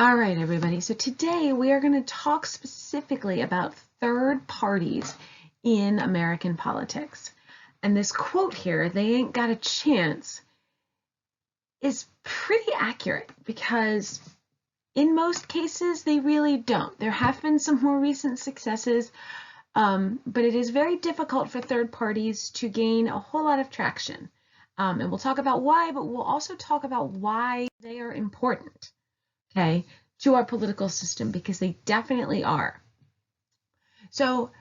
All right, everybody. So today we are going to talk specifically about third parties in American politics. And this quote here, "they ain't got a chance," is pretty accurate because in most cases they really don't. There have been some more recent successes, but it is very difficult for third parties to gain a whole lot of traction. And we'll talk about why, but we'll also talk about why they are important. Okay, to our political system, because they definitely are. So,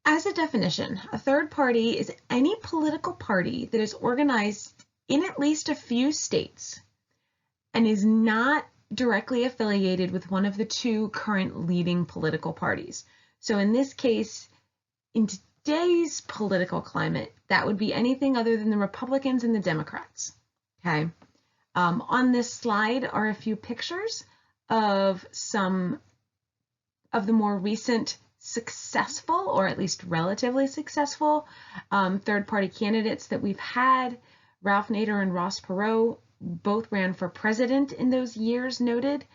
as a definition, a third party is any political party that is organized in at least a few states and is not directly affiliated with one of the two current leading political parties. So in this case, in today's political climate, that would be anything other than the Republicans and the Democrats. Okay. On this slide are a few pictures of some of the more recent successful, or at least relatively successful, third-party candidates that we've had. Ralph Nader and Ross Perot both ran for president in those years noted.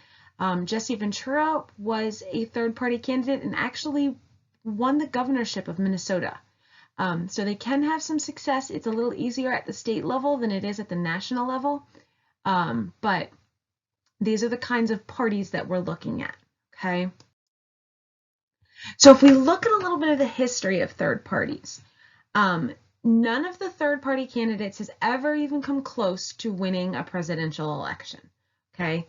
Jesse Ventura was a third-party candidate and actually won the governorship of Minnesota. So they can have some success. It's a little easier at the state level than it is at the national level. But these are the kinds of parties that we're looking at, okay? So if we look at a little bit of the history of third parties, none of the third party candidates has ever even come close to winning a presidential election, okay?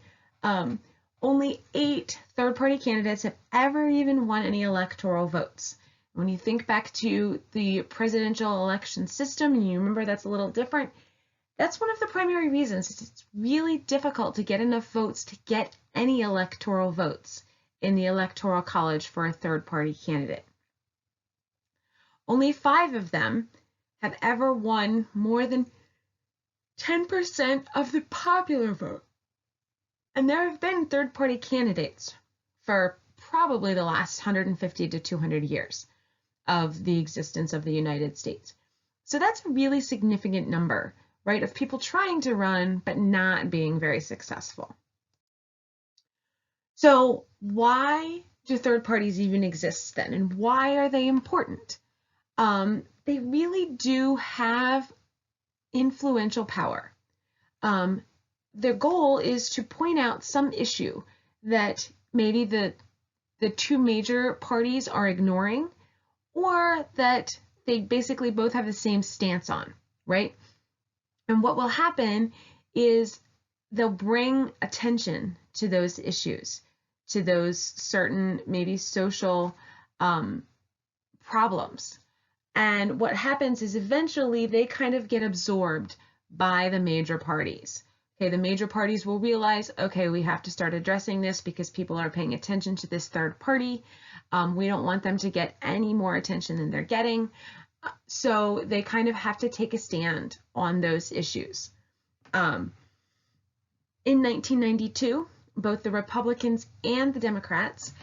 Only 8 third party candidates have ever even won any electoral votes. When you think back to the presidential election system, and you remember that's a little different, that's one of the primary reasons. It's really difficult to get enough votes to get any electoral votes in the Electoral College for a third-party candidate. Only 5 of them have ever won more than 10% of the popular vote. And there have been third-party candidates for probably the last 150 to 200 years of the existence of the United States. So that's a really significant number, right, of people trying to run but not being very successful. So why do third parties even exist then, and why are they important? They really do have influential power. Their goal is to point out some issue that maybe the two major parties are ignoring, or that they basically both have the same stance on, right? And what will happen is they'll bring attention to those issues, to those certain maybe social problems. And what happens is eventually they kind of get absorbed by the major parties. Okay, the major parties will realize, okay, we have to start addressing this because people are paying attention to this third party. We don't want them to get any more attention than they're getting. So they kind of have to take a stand on those issues. In 1992, both the Republicans and the Democrats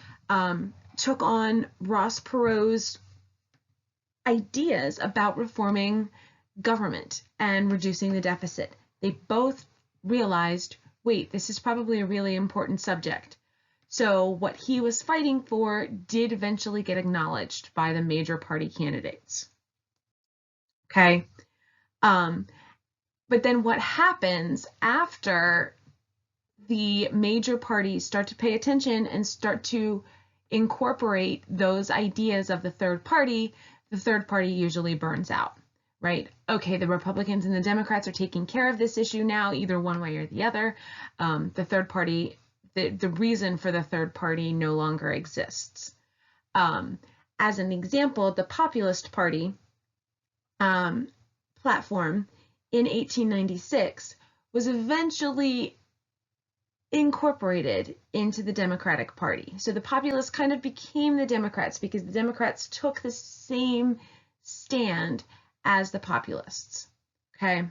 took on Ross Perot's ideas about reforming government and reducing the deficit. They both realized, wait, this is probably a really important subject. So what he was fighting for did eventually get acknowledged by the major party candidates. Okay. But then what happens after the major parties start to pay attention and start to incorporate those ideas of the third party usually burns out, right? Okay, the Republicans and the Democrats are taking care of this issue now, either one way or the other. The third party, the reason for the third party no longer exists. As an example, the Populist Party platform in 1896 was eventually incorporated into the Democratic Party. So the Populists kind of became the Democrats because the Democrats took the same stand as the Populists. Okay.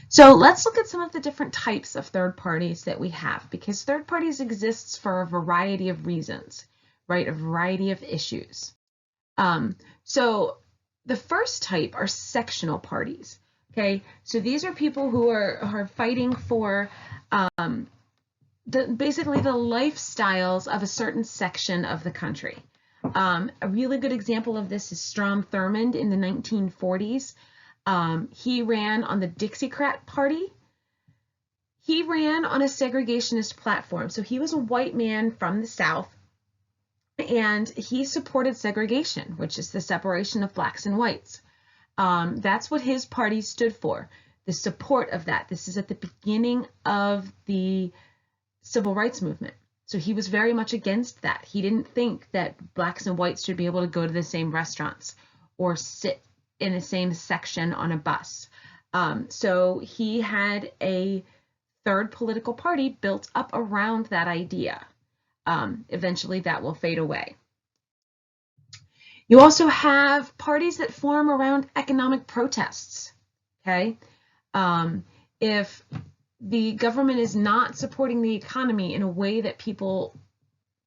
So let's look at some of the different types of third parties that we have, because third parties exists for a variety of reasons, right? A variety of issues. So the first type are sectional parties. Okay, so these are people who are fighting for basically the lifestyles of a certain section of the country. A really good example of this is Strom Thurmond in the 1940s. He ran on the Dixiecrat Party. He ran on a segregationist platform. So he was a white man from the South, and he supported segregation, which is the separation of blacks and whites. That's what his party stood for, the support of that. This is at the beginning of the civil rights movement. So he was very much against that. He didn't think that blacks and whites should be able to go to the same restaurants or sit in the same section on a bus. So he had a third political party built up around that idea. Eventually that will fade away. You also have parties that form around economic protests, okay? If the government is not supporting the economy in a way that people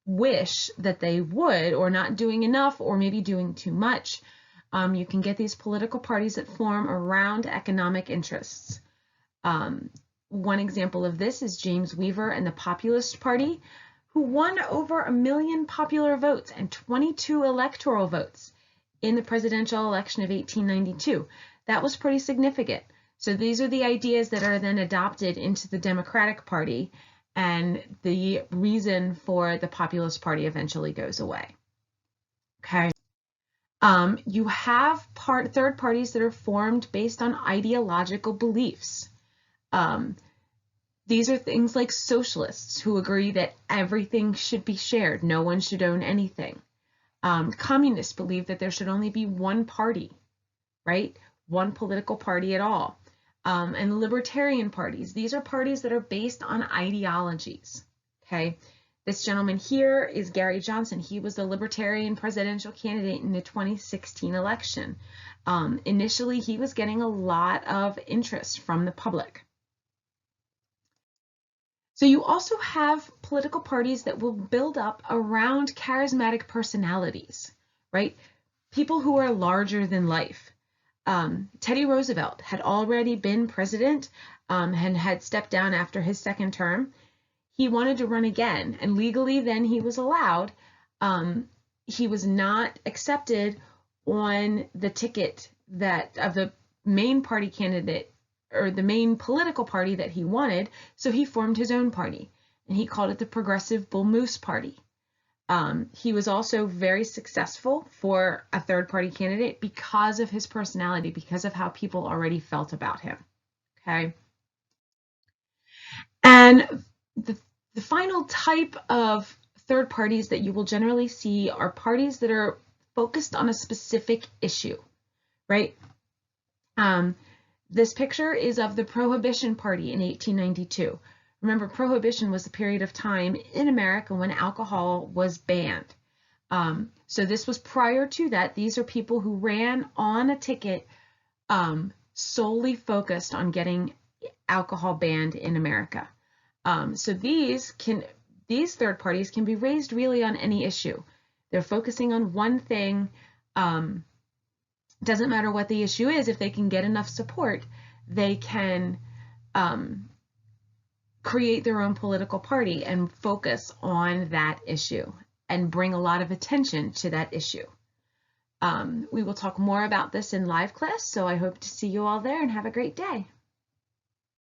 wish that they would, or not doing enough, or maybe doing too much, you can get these political parties that form around economic interests. One example of this is James Weaver and the Populist Party, who won over 1 million popular votes and 22 electoral votes in the presidential election of 1892. That was pretty significant. So these are the ideas that are then adopted into the Democratic Party, and the reason for the Populist Party eventually goes away. Okay. You have third parties that are formed based on ideological beliefs. These are things like socialists who agree that everything should be shared, no one should own anything. Communists believe that there should only be one party, right? One political party at all. And libertarian parties, these are parties that are based on ideologies, okay? This gentleman here is Gary Johnson. He was the Libertarian presidential candidate in the 2016 election. Initially, he was getting a lot of interest from the public. So you also have political parties that will build up around charismatic personalities, right? People who are larger than life. Teddy Roosevelt had already been president and had stepped down after his second term. He wanted to run again, and legally then he was allowed. He was not accepted on the ticket that of the main party candidate or the main political party that he wanted, so he formed his own party, and he called it the Progressive Bull Moose Party. He was also very successful for a third party candidate because of his personality, because of how people already felt about him. Okay. And the final type of third parties that you will generally see are parties that are focused on a specific issue, right? This picture is of the Prohibition Party in 1892. Remember, Prohibition was a period of time in America when alcohol was banned. So this was prior to that. These are people who ran on a ticket solely focused on getting alcohol banned in America. So these third parties can be raised really on any issue. They're focusing on one thing. Doesn't matter what the issue is. If they can get enough support, they can create their own political party and focus on that issue and bring a lot of attention to that issue. We will talk more about this in live class, so I hope to see you all there and have a great day.